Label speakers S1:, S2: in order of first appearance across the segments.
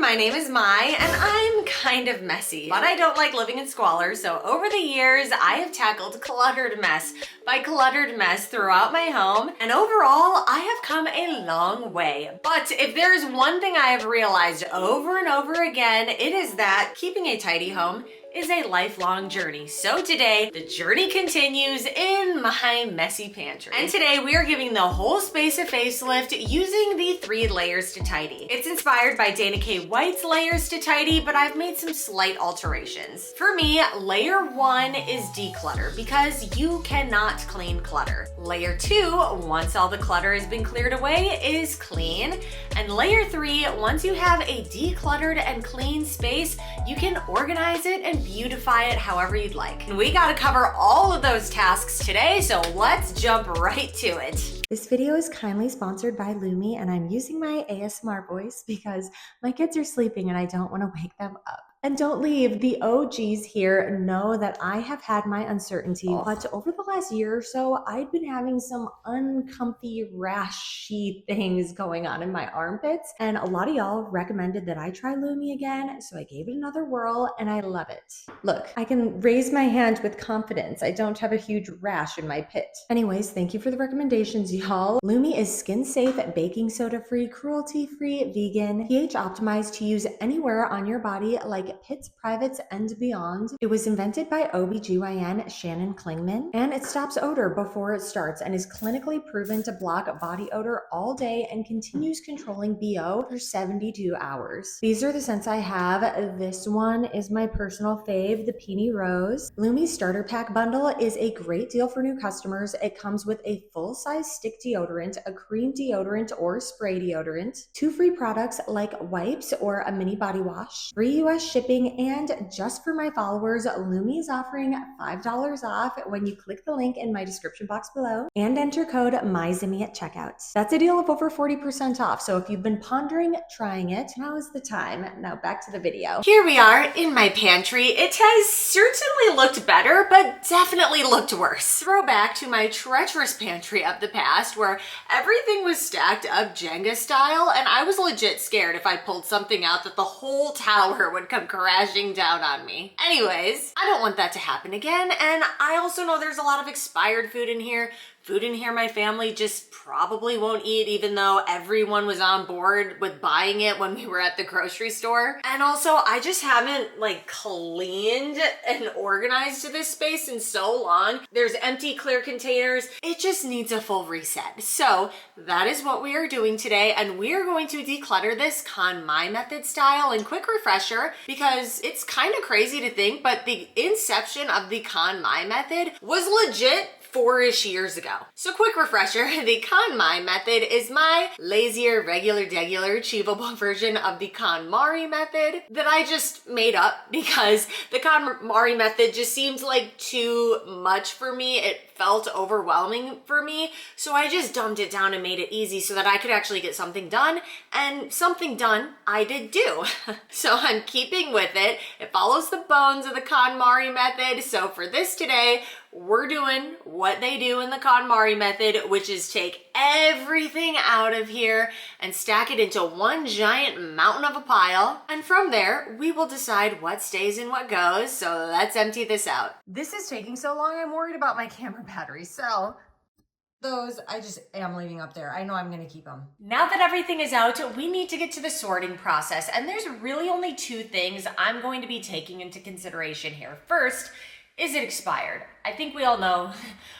S1: my name is Mai, and I'm kind of messy, but I don't like living in squalor, so over the years, I have tackled cluttered mess by cluttered mess throughout my home, and overall, I have come a long way. But if there's one thing I have realized over and over again, it is that keeping a tidy home is a lifelong journey. So today, the journey continues in my messy pantry. And today we are giving the whole space a facelift using the 3 layers to tidy. It's inspired by Dana K. White's layers to tidy, but I've made some slight alterations. For me, layer 1 is declutter because you cannot clean clutter. Layer 2, once all the clutter has been cleared away, is clean. And layer 3, once you have a decluttered and clean space, you can organize it and beautify it however you'd like. And we gotta cover all of those tasks today, so let's jump right to it.
S2: This video is kindly sponsored by Lumi, and I'm using my ASMR voice because my kids are sleeping and I don't want to wake them up. And don't leave, the OGs here know that I have had my uncertainty, but over the last year or so, I've been having some uncomfy, rashy things going on in my armpits, and a lot of y'all recommended that I try Lumi again, so I gave it another whirl, and I love it. Look, I can raise my hand with confidence. I don't have a huge rash in my pit. Anyways, thank you for the recommendations, y'all. Lumi is skin-safe, baking soda-free, cruelty-free, vegan, pH-optimized to use anywhere on your body like pits, privates, and beyond. It was invented by OBGYN Shannon Klingman, and it stops odor before it starts and is clinically proven to block body odor all day and continues controlling BO for 72 hours. These are the scents I have. This one is my personal fave, the Peony Rose. Lumi's starter pack bundle is a great deal for new customers. It comes with a full-size stick deodorant, a cream deodorant or spray deodorant, 2 free products like wipes or a mini body wash, free US shipping, and just for my followers, Lumi is offering $5 off when you click the link in my description box below and enter code Mai Zimmy at checkout. That's a deal of over 40% off, so if you've been pondering trying it, now is the time. Now back to the video.
S1: Here we are in my pantry. It has certainly looked better, but definitely looked worse. Throwback to my treacherous pantry of the past where everything was stacked up Jenga style, and I was legit scared if I pulled something out that the whole tower would come crashing down on me. Anyways, I don't want that to happen again, and I also know there's a lot of expired food in here. Food in here my family just probably won't eat, even though everyone was on board with buying it when we were at the grocery store. And also, I just haven't cleaned and organized this space in so long. There's empty clear containers. It just needs a full reset. So that is what we are doing today, and we are going to declutter this KonMai method style. And quick refresher, because it's kind of crazy to think, but the inception of the KonMai method was legit 4-ish years ago. So quick refresher, the KonMai method is my lazier, regular, degular, achievable version of the KonMari method that I just made up because the KonMari method just seemed like too much for me. It felt overwhelming for me, so I just dumbed it down and made it easy so that I could actually get something done, and something done I did do. So I'm keeping with it. It follows the bones of the KonMari method, so for this today, we're doing what they do in the KonMari method, which is take everything out of here and stack it into one giant mountain of a pile. And from there, we will decide what stays and what goes. So let's empty this out. This is taking so long, I'm worried about my camera battery. So those I just am leaving up there. I know I'm gonna keep them. Now that everything is out, we need to get to the sorting process. And there's really only 2 things I'm going to be taking into consideration here. First, is it expired? I think we all know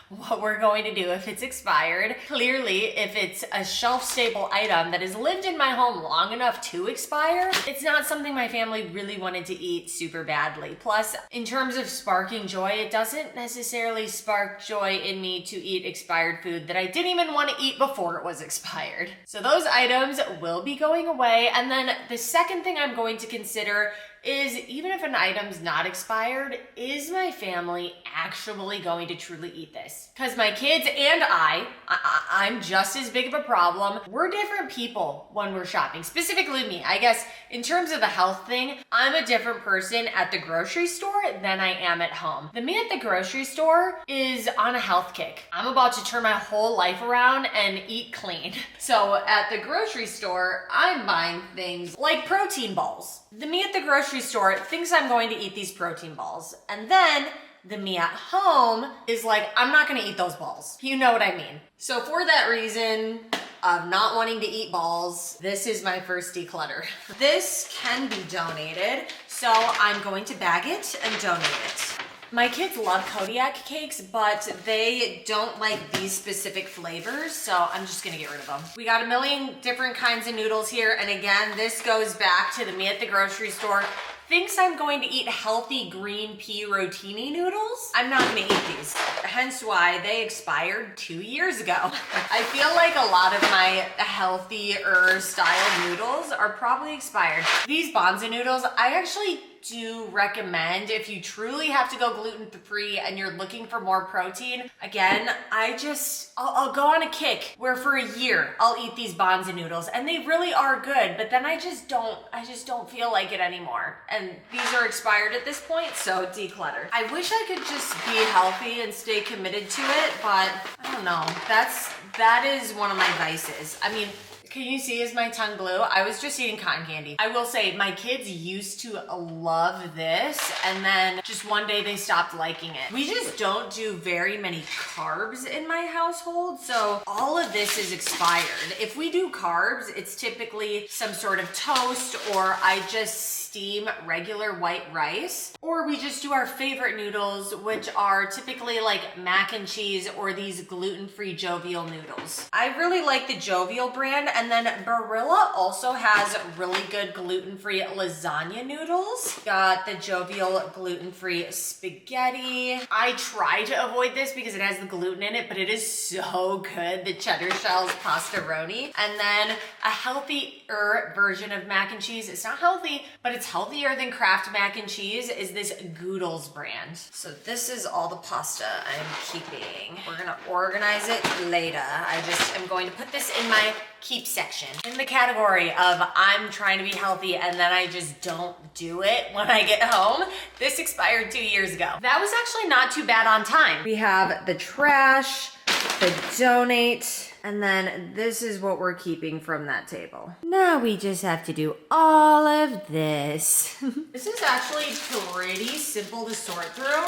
S1: what we're going to do if it's expired. Clearly, if it's a shelf-stable item that has lived in my home long enough to expire, it's not something my family really wanted to eat super badly. Plus, in terms of sparking joy, it doesn't necessarily spark joy in me to eat expired food that I didn't even want to eat before it was expired. So those items will be going away. And then the second thing I'm going to consider is, even if an item's not expired, is my family actually actually going to truly eat this. Because my kids and I'm just as big of a problem. We're different people when we're shopping, specifically me. I guess in terms of the health thing, I'm a different person at the grocery store than I am at home. The me at the grocery store is on a health kick. I'm about to turn my whole life around and eat clean. So at the grocery store, I'm buying things like protein balls. The me at the grocery store thinks I'm going to eat these protein balls. And then the me at home is like, I'm not gonna eat those balls. You know what I mean. So for that reason of not wanting to eat balls, this is my first declutter. This can be donated, so I'm going to bag it and donate it. My kids love Kodiak cakes, but they don't like these specific flavors, so I'm just gonna get rid of them. We got a million different kinds of noodles here, and again, this goes back to the me at the grocery store thinks I'm going to eat healthy green pea rotini noodles. I'm not gonna eat these, hence why they expired 2 years ago. I feel like a lot of my healthier style noodles are probably expired. These Bonza noodles, I actually do recommend if you truly have to go gluten-free and you're looking for more protein. Again, I'll go on a kick where for a year I'll eat these Bonza noodles and they really are good, but then I just don't feel like it anymore. And these are expired at this point, so declutter. I wish I could just be healthy and stay committed to it, but I don't know. That is one of my vices. I mean, can you see, is my tongue blue? I was just eating cotton candy. I will say my kids used to love this and then just one day they stopped liking it. We just don't do very many carbs in my household, so all of this is expired. If we do carbs, it's typically some sort of toast, or I just steam regular white rice, or we just do our favorite noodles, which are typically like mac and cheese or these gluten-free Jovial noodles. I really like the Jovial brand, and then Barilla also has really good gluten-free lasagna noodles. Got the Jovial gluten-free spaghetti. I try to avoid this because it has the gluten in it, but it is so good. The cheddar shells pastaroni, and then a healthier version of mac and cheese. It's not healthy, but it's healthier than Kraft mac and cheese, is this Goodles brand. So this is all the pasta I'm keeping. We're gonna organize it later. I just am going to put this in my keep section. In the category of I'm trying to be healthy and then I just don't do it when I get home. This expired 2 years ago. That was actually not too bad on time. We have the trash, the donate, and then this is what we're keeping from that table. Now we just have to do all of this. This is actually pretty simple to sort through.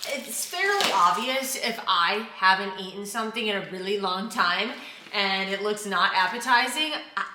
S1: It's fairly obvious if I haven't eaten something in a really long time and it looks not appetizing,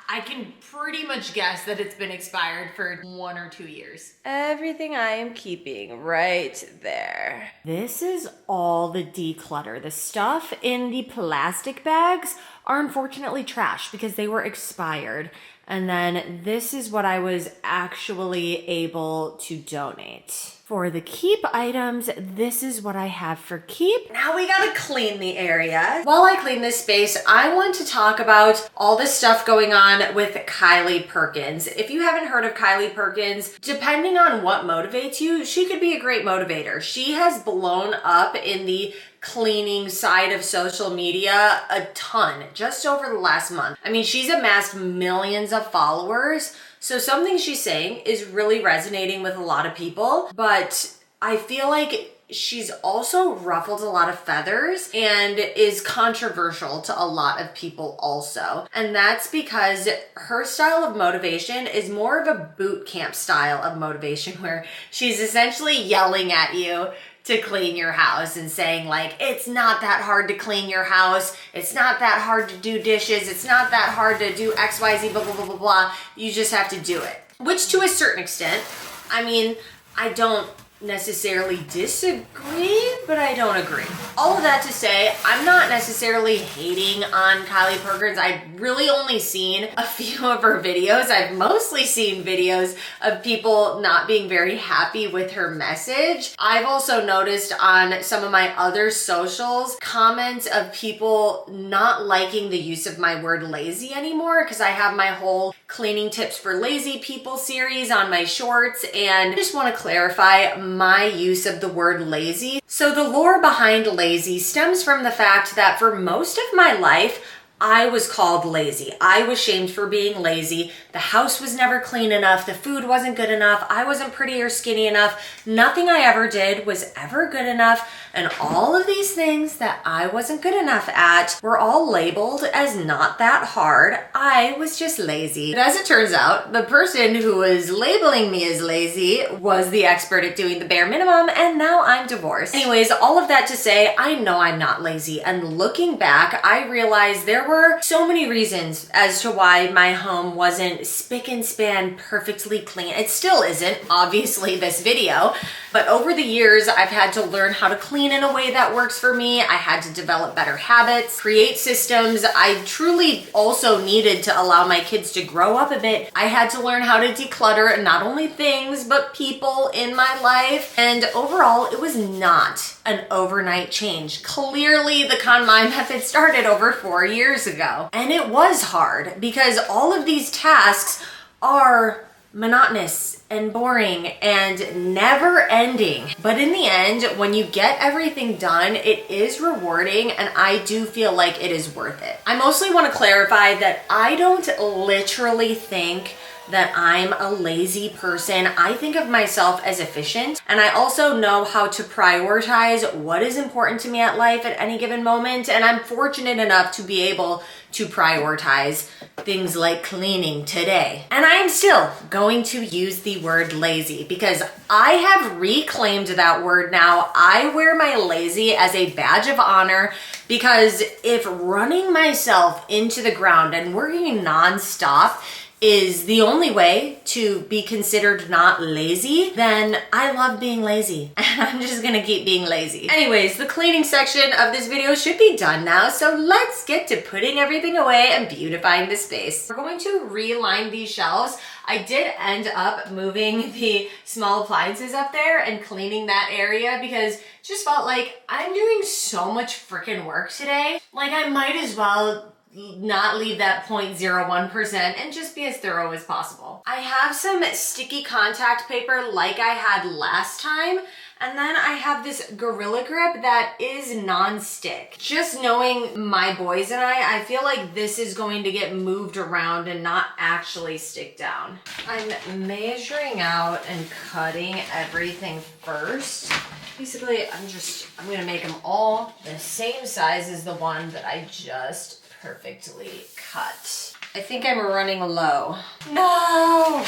S1: I can pretty much guess that it's been expired for 1 or 2 years. Everything I am keeping right there. This is all the declutter. The stuff in the plastic bags are unfortunately trash because they were expired. And then this is what I was actually able to donate. For the keep items, this is what I have for keep. Now we gotta clean the area. While I clean this space, I want to talk about all this stuff going on with Kylie Perkins. If you haven't heard of Kylie Perkins, depending on what motivates you, she could be a great motivator. She has blown up in the cleaning side of social media a ton just over the last month. I mean, she's amassed millions of followers. So something she's saying is really resonating with a lot of people, but I feel like she's also ruffled a lot of feathers and is controversial to a lot of people also. And that's because her style of motivation is more of a boot camp style of motivation where she's essentially yelling at you to clean your house and saying like, it's not that hard to clean your house. It's not that hard to do dishes. It's not that hard to do XYZ, blah, blah, blah, blah, blah. You just have to do it. Which to a certain extent, I mean, I don't necessarily disagree, but I don't agree. All of that to say, I'm not necessarily hating on Kylie Perkins. I've really only seen a few of her videos. I've mostly seen videos of people not being very happy with her message. I've also noticed on some of my other socials, comments of people not liking the use of my word lazy anymore because I have my whole cleaning tips for lazy people series on my shorts, and I just want to clarify my use of the word lazy. So the lore behind lazy stems from the fact that for most of my life, I was called lazy. I was shamed for being lazy. The house was never clean enough. The food wasn't good enough. I wasn't pretty or skinny enough. Nothing I ever did was ever good enough. And all of these things that I wasn't good enough at were all labeled as not that hard. I was just lazy. But as it turns out, the person who was labeling me as lazy was the expert at doing the bare minimum, and now I'm divorced. Anyways, all of that to say, I know I'm not lazy. And looking back, I realized there were so many reasons as to why my home wasn't spick and span perfectly clean. It still isn't, obviously, this video. But over the years, I've had to learn how to clean in a way that works for me. I had to develop better habits, create systems. I truly also needed to allow my kids to grow up a bit. I had to learn how to declutter not only things, but people in my life. And overall, it was not an overnight change. Clearly, the KonMai method started over 4 years ago. And it was hard because all of these tasks are monotonous and boring and never ending. But in the end, when you get everything done, it is rewarding, and I do feel like it is worth it. I mostly want to clarify that I don't literally think that I'm a lazy person. I think of myself as efficient, and I also know how to prioritize what is important to me at life at any given moment, and I'm fortunate enough to be able to prioritize things like cleaning today. And I am still going to use the word lazy because I have reclaimed that word now. I wear my lazy as a badge of honor because if running myself into the ground and working nonstop is the only way to be considered not lazy, then I love being lazy. And I'm just gonna keep being lazy. Anyways, the cleaning section of this video should be done now, so let's get to putting everything away and beautifying the space. We're going to realign these shelves. I did end up moving the small appliances up there and cleaning that area because it just felt like I'm doing so much freaking work today. Like I might as well not leave that 0.01% and just be as thorough as possible. I have some sticky contact paper like I had last time, and then I have this Gorilla Grip that is non-stick. Just knowing my boys and I feel like this is going to get moved around and not actually stick down. I'm measuring out and cutting everything first. Basically, I'm gonna make them all the same size as the one that I just perfectly cut. I think I'm running low. No,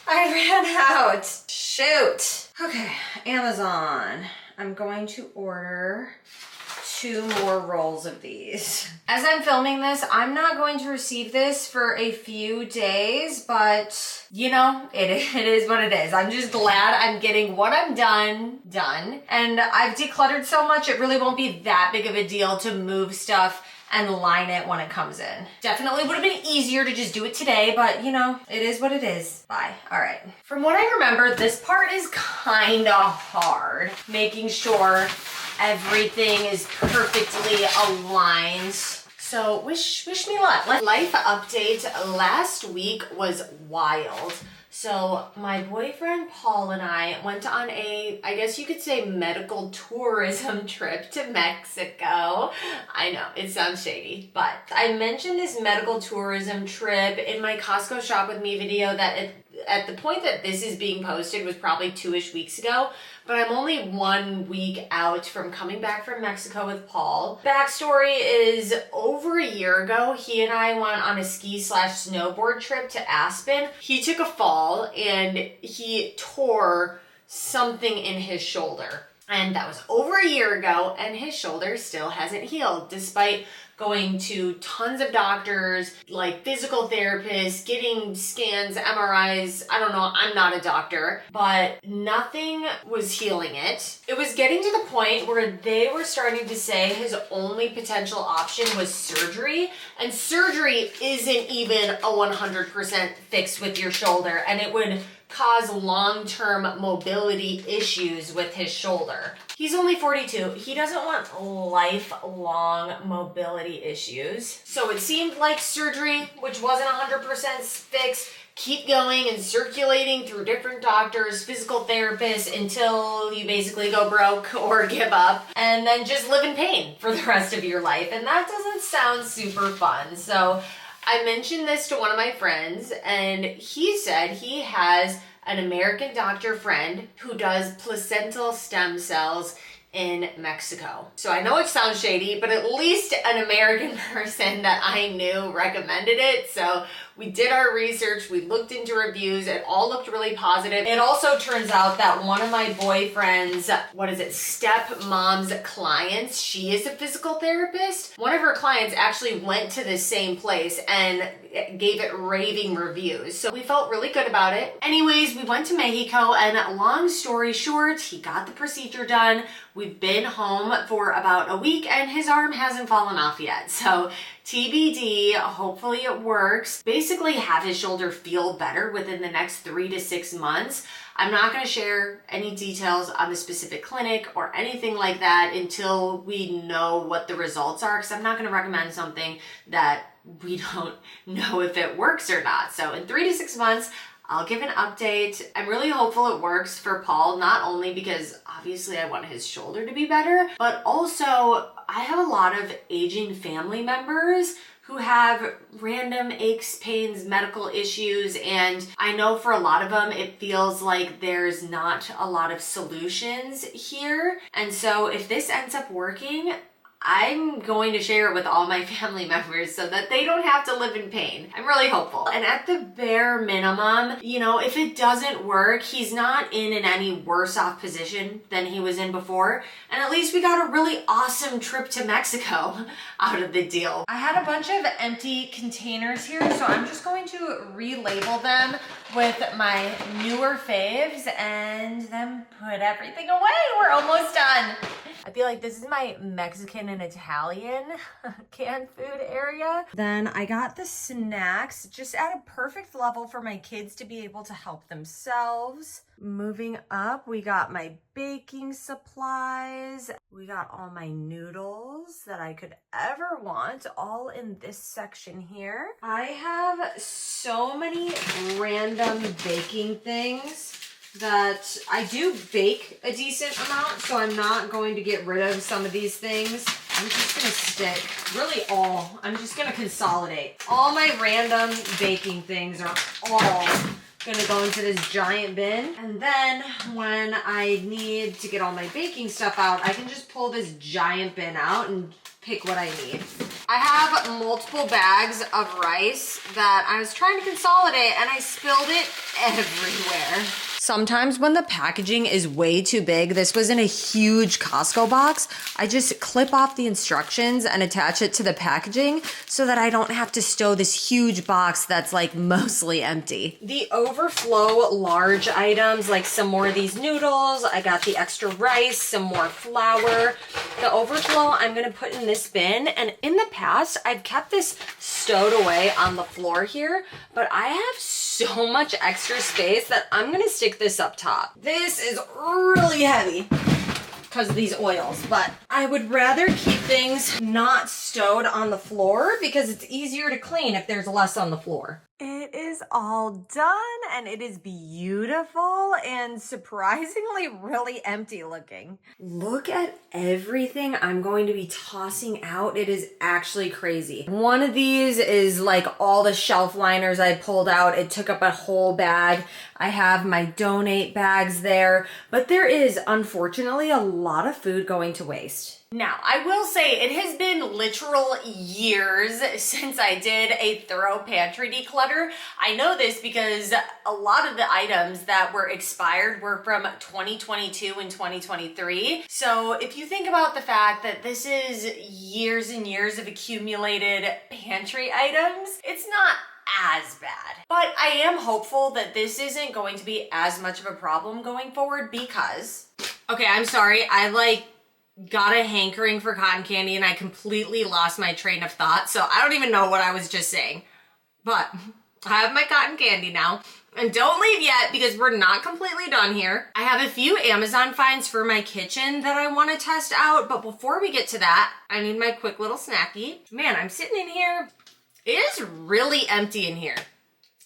S1: I ran out. Shoot. Okay, Amazon. I'm going to order 2 more rolls of these. As I'm filming this, I'm not going to receive this for a few days, but you know, it is what it is. I'm just glad I'm getting what I'm done. And I've decluttered so much, it really won't be that big of a deal to move stuff and line it when it comes in. Definitely would have been easier to just do it today, but you know, it is what it is. Bye. All right. From what I remember, this part is kind of hard, making sure everything is perfectly aligned. So wish me luck. Life update last week was wild. So my boyfriend Paul and I went on a, I guess you could say, medical tourism trip to Mexico. I know, it sounds shady, but I mentioned this medical tourism trip in my Costco Shop With Me video that at the point that this is being posted was probably 2-ish weeks ago, but I'm only 1 week out from coming back from Mexico with Paul. Backstory is over a year ago, he and I went on a ski/snowboard trip to Aspen. He took a fall and he tore something in his shoulder. And that was over a year ago, and his shoulder still hasn't healed, despite going to tons of doctors, like physical therapists, getting scans, MRIs. I don't know, I'm not a doctor, but nothing was healing it. It was getting to the point where they were starting to say his only potential option was surgery, and surgery isn't even a 100% fix with your shoulder, and it would cause long-term mobility issues with his shoulder. He's only 42. He doesn't want lifelong mobility issues. So it seemed like surgery, which wasn't 100% fixed, keep going and circulating through different doctors, physical therapists, until you basically go broke or give up, and then just live in pain for the rest of your life. And that doesn't sound super fun. So I mentioned this to one of my friends, and he said he has an American doctor friend who does placental stem cells in Mexico. So I know it sounds shady, but at least an American person that I knew recommended it. So we did our research, we looked into reviews, it all looked really positive. It also turns out that one of my boyfriend's, stepmom's clients, she is a physical therapist. One of her clients actually went to the same place and gave it raving reviews. So we felt really good about it. Anyways, we went to Mexico, and long story short, he got the procedure done. We've been home for about a week and his arm hasn't fallen off yet. So TBD, hopefully it works. Basically have his shoulder feel better within the next 3 to 6 months. I'm not going to share any details on the specific clinic or anything like that until we know what the results are, because I'm not going to recommend something that we don't know if it works or not. So in 3 to 6 months, I'll give an update. I'm really hopeful it works for Paul, not only because obviously I want his shoulder to be better, but also I have a lot of aging family members who have random aches, pains, medical issues, and I know for a lot of them it feels like there's not a lot of solutions here. And so if this ends up working, I'm going to share it with all my family members so that they don't have to live in pain. I'm really hopeful. And at the bare minimum, if it doesn't work, he's not in an any worse off position than he was in before. And at least we got a really awesome trip to Mexico out of the deal. I had a bunch of empty containers here, so I'm just going to relabel them with my newer faves and then put everything away. We're almost done. I feel like this is my Mexican and Italian canned food area. Then I got the snacks just at a perfect level for my kids to be able to help themselves. Moving up, we got my baking supplies. We got all my noodles that I could ever want, all in this section here. I have so many random baking things that I do bake a decent amount, so I'm not going to get rid of some of these things. I'm just gonna I'm just gonna consolidate. All my random baking things are all gonna go into this giant bin. And then when I need to get all my baking stuff out, I can just pull this giant bin out and pick what I need. I have multiple bags of rice that I was trying to consolidate and I spilled it everywhere. Sometimes when the packaging is way too big, this was in a huge Costco box, I just clip off the instructions and attach it to the packaging so that I don't have to stow this huge box that's like mostly empty. The overflow large items, like some more of these noodles, I got the extra rice, some more flour. The overflow I'm gonna put in this bin, and in the past, I've kept this stowed away on the floor here, but I have so much extra space that I'm gonna stick this up top. This is really heavy because of these oils, but I would rather keep things not stowed on the floor because it's easier to clean if there's less on the floor. It is all done and it is beautiful and surprisingly really empty looking. Look at everything I'm going to be tossing out. It is actually crazy. One of these is like all the shelf liners I pulled out. It took up a whole bag. I have my donate bags there, but there is unfortunately a lot of food going to waste. Now, I will say it has been literal years since I did a thorough pantry declutter. I know this because a lot of the items that were expired were from 2022 and 2023. So if you think about the fact that this is years and years of accumulated pantry items, it's not as bad. But I am hopeful that this isn't going to be as much of a problem going forward because, okay, I'm sorry, I got a hankering for cotton candy and I completely lost my train of thought. So I don't even know what I was just saying, but I have my cotton candy now. And don't leave yet because we're not completely done here. I have a few Amazon finds for my kitchen that I want to test out, but before we get to that, I need my quick little snacky. Man, I'm sitting in here. It is really empty in here.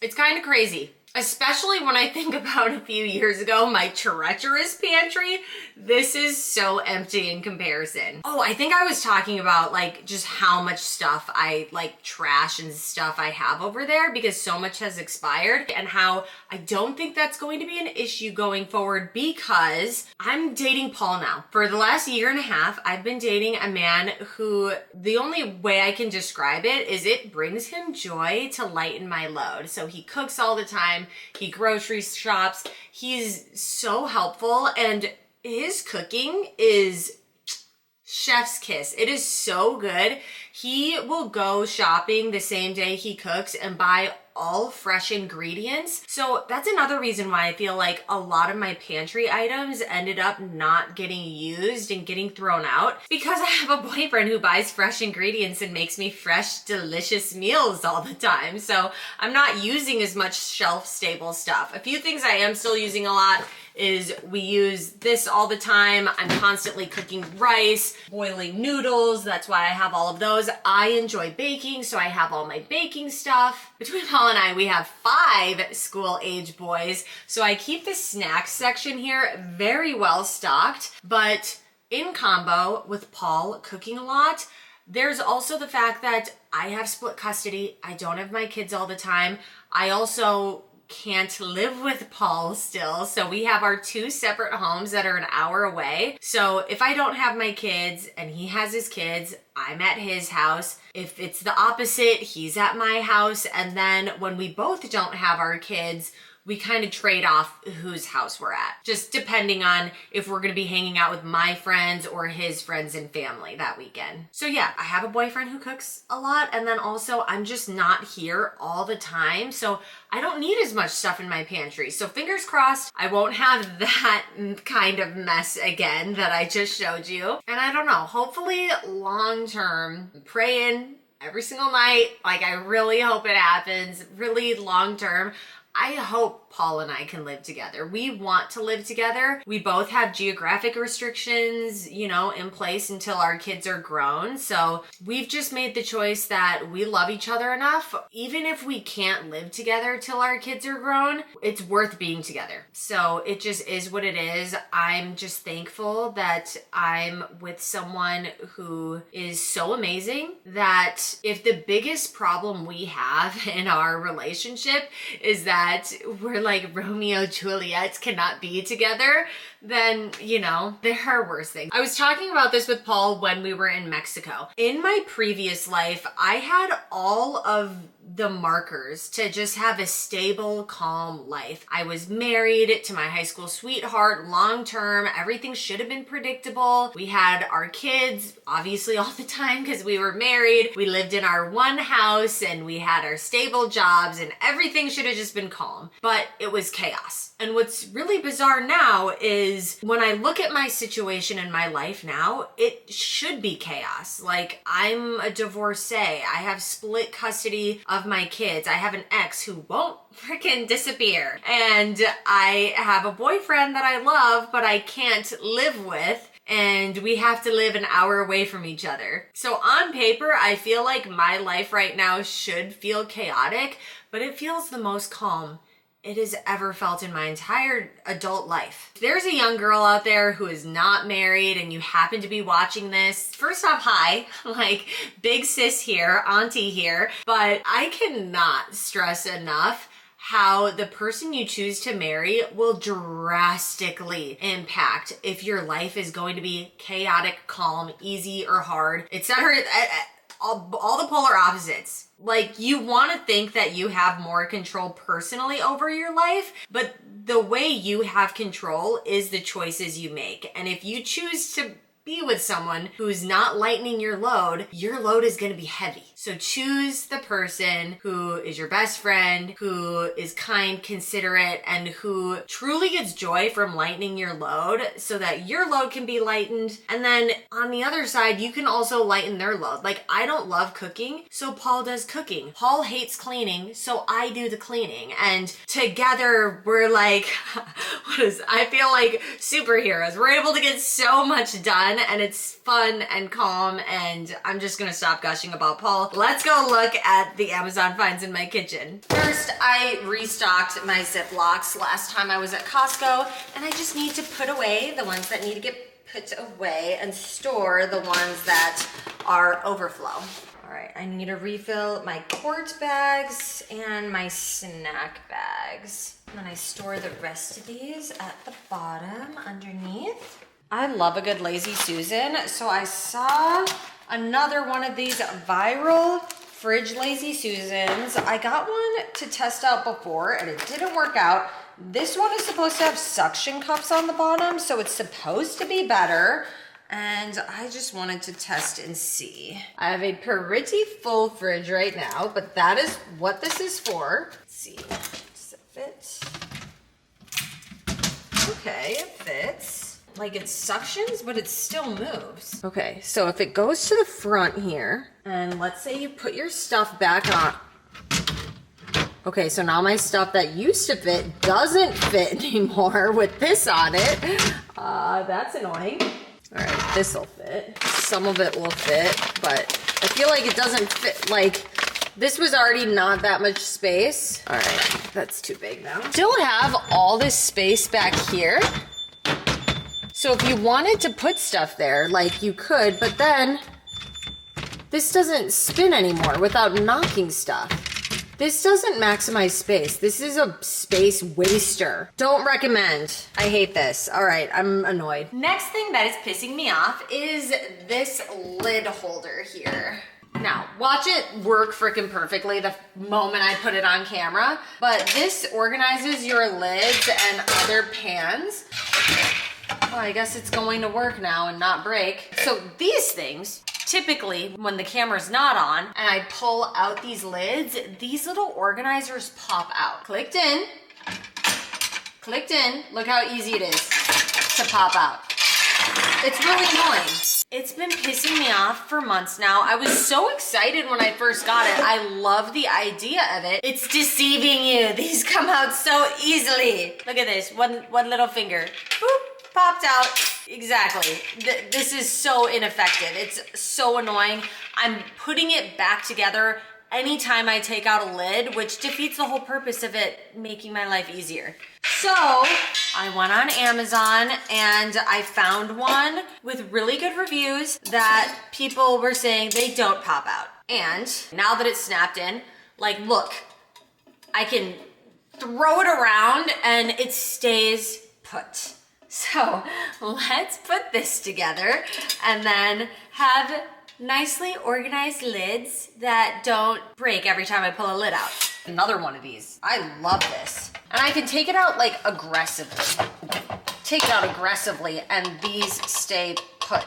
S1: It's kind of crazy. Especially when I think about a few years ago, my treacherous pantry. This is so empty in comparison. Oh, I think I was talking about like just how much stuff I like trash and stuff I have over there because so much has expired, and how I don't think that's going to be an issue going forward because I'm dating Paul now. For the last year and a half, I've been dating a man who the only way I can describe it is it brings him joy to lighten my load. So he cooks all the time. He grocery shops. He's so helpful, and his cooking is chef's kiss. It is so good. He will go shopping the same day he cooks and buy all fresh ingredients. So that's another reason why I feel like a lot of my pantry items ended up not getting used and getting thrown out, because I have a boyfriend who buys fresh ingredients and makes me fresh, delicious meals all the time. So I'm not using as much shelf-stable stuff. A few things I am still using a lot is we use this all the time. I'm constantly cooking rice, boiling noodles. That's why I have all of those. I enjoy baking, so I have all my baking stuff. Between Paul and I, we have 5 school-age boys, so I keep the snacks section here very well stocked, but in combo with Paul cooking a lot, there's also the fact that I have split custody. I don't have my kids all the time. I also can't live with Paul still. So we have our 2 separate homes that are an hour away. So if I don't have my kids and he has his kids, I'm at his house. If it's the opposite, he's at my house. And then when we both don't have our kids, we kind of trade off whose house we're at, just depending on if we're gonna be hanging out with my friends or his friends and family that weekend. So yeah, I have a boyfriend who cooks a lot, and then also I'm just not here all the time, so I don't need as much stuff in my pantry. So fingers crossed, I won't have that kind of mess again that I just showed you. And I don't know, hopefully long term, I'm praying every single night, like I really hope it happens, really long term. I hope Paul and I can live together. We want to live together. We both have geographic restrictions, you know, in place until our kids are grown. So we've just made the choice that we love each other enough. Even if we can't live together till our kids are grown, it's worth being together. So it just is what it is. I'm just thankful that I'm with someone who is so amazing that if the biggest problem we have in our relationship is that we're like Romeo Juliet cannot be together, then, you know, there are worse things. I was talking about this with Paul when we were in Mexico. In my previous life, I had all of the markers to just have a stable, calm life. I was married to my high school sweetheart, long term. Everything should have been predictable. We had our kids, obviously all the time because we were married. We lived in our one house and we had our stable jobs and everything should have just been calm. But it was chaos. And what's really bizarre now is when I look at my situation in my life now, it should be chaos. Like, I'm a divorcee. I have split custody of my kids. I have an ex who won't freaking disappear. And I have a boyfriend that I love, but I can't live with. And we have to live an hour away from each other. So on paper, I feel like my life right now should feel chaotic, but it feels the most calm it has ever felt in my entire adult life. If there's a young girl out there who is not married and you happen to be watching this, first off, hi, like big sis here, auntie here, but I cannot stress enough how the person you choose to marry will drastically impact if your life is going to be chaotic, calm, easy, or hard, etc. All the polar opposites. Like, you want to think that you have more control personally over your life, but the way you have control is the choices you make. And if you choose to be with someone who's not lightening your load is going to be heavy. So choose the person who is your best friend, who is kind, considerate, and who truly gets joy from lightening your load so that your load can be lightened. And then on the other side, you can also lighten their load. Like, I don't love cooking, so Paul does cooking. Paul hates cleaning, so I do the cleaning. And together we're like, I feel like superheroes. We're able to get so much done, and it's fun and calm, and I'm just gonna stop gushing about Paul. Let's go look at the Amazon finds in my kitchen. First, I restocked my Ziplocs last time I was at Costco, and I just need to put away the ones that need to get put away and store the ones that are overflow. All right, I need to refill my quart bags and my snack bags. And then I store the rest of these at the bottom underneath. I love a good Lazy Susan, so I saw another one of these viral fridge Lazy Susans. I got one to test out before and it didn't work out. This one is supposed to have suction cups on the bottom, so it's supposed to be better. And I just wanted to test and see. I have a pretty full fridge right now, but that is what this is for. Let's see, does it fit? Okay, it fits. Like, it suctions, but it still moves. Okay, so if it goes to the front here, and let's say you put your stuff back on. Okay, so now my stuff that used to fit doesn't fit anymore with this on it. That's annoying. All right, this'll fit. Some of it will fit, but I feel like it doesn't fit. Like, this was already not that much space. All right, that's too big now. Still have all this space back here. So if you wanted to put stuff there, like, you could, but then this doesn't spin anymore without knocking stuff. This doesn't maximize space. This is a space waster. Don't recommend. I hate this. All right, I'm annoyed. Next thing that is pissing me off is this lid holder here. Now, watch it work freaking perfectly the moment I put it on camera, but this organizes your lids and other pans. Well, I guess it's going to work now and not break. So these things, typically when the camera's not on and I pull out these lids, these little organizers pop out. Clicked in. Look how easy it is to pop out. It's really annoying. It's been pissing me off for months now. I was so excited when I first got it. I love the idea of it. It's deceiving you. These come out so easily. Look at this, one little finger. Boop, popped out. Exactly. This is so ineffective. It's so annoying. I'm putting it back together anytime I take out a lid, which defeats the whole purpose of it making my life easier. So I went on Amazon and I found one with really good reviews that people were saying they don't pop out. And now that it's snapped in, like, look, I can throw it around and it stays put. So let's put this together and then have nicely organized lids that don't break every time I pull a lid out. Another one of these. I love this. And I can take it out like aggressively. Take it out aggressively and these stay put.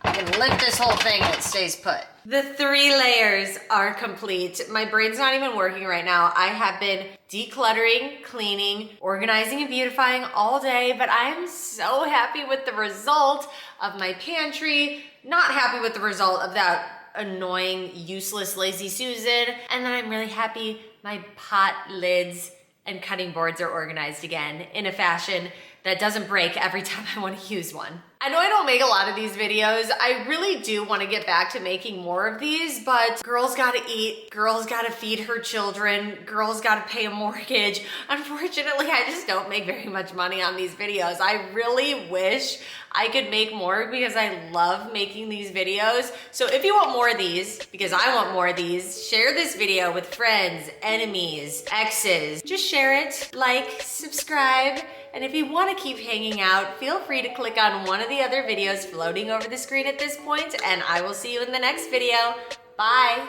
S1: I can lift this whole thing and it stays put. The 3 layers are complete. My brain's not even working right now. I have been decluttering, cleaning, organizing, and beautifying all day, but I am so happy with the result of my pantry. Not happy with the result of that annoying, useless Lazy Susan. And then I'm really happy my pot lids and cutting boards are organized again in a fashion that doesn't break every time I want to use one. I know I don't make a lot of these videos. I really do want to get back to making more of these, but girls gotta eat, girls gotta feed her children, girls gotta pay a mortgage. Unfortunately, I just don't make very much money on these videos. I really wish I could make more because I love making these videos. So if you want more of these, because I want more of these, share this video with friends, enemies, exes. Just share it, like, subscribe, and if you want to keep hanging out, feel free to click on one of the other videos floating over the screen at this point, and I will see you in the next video. Bye.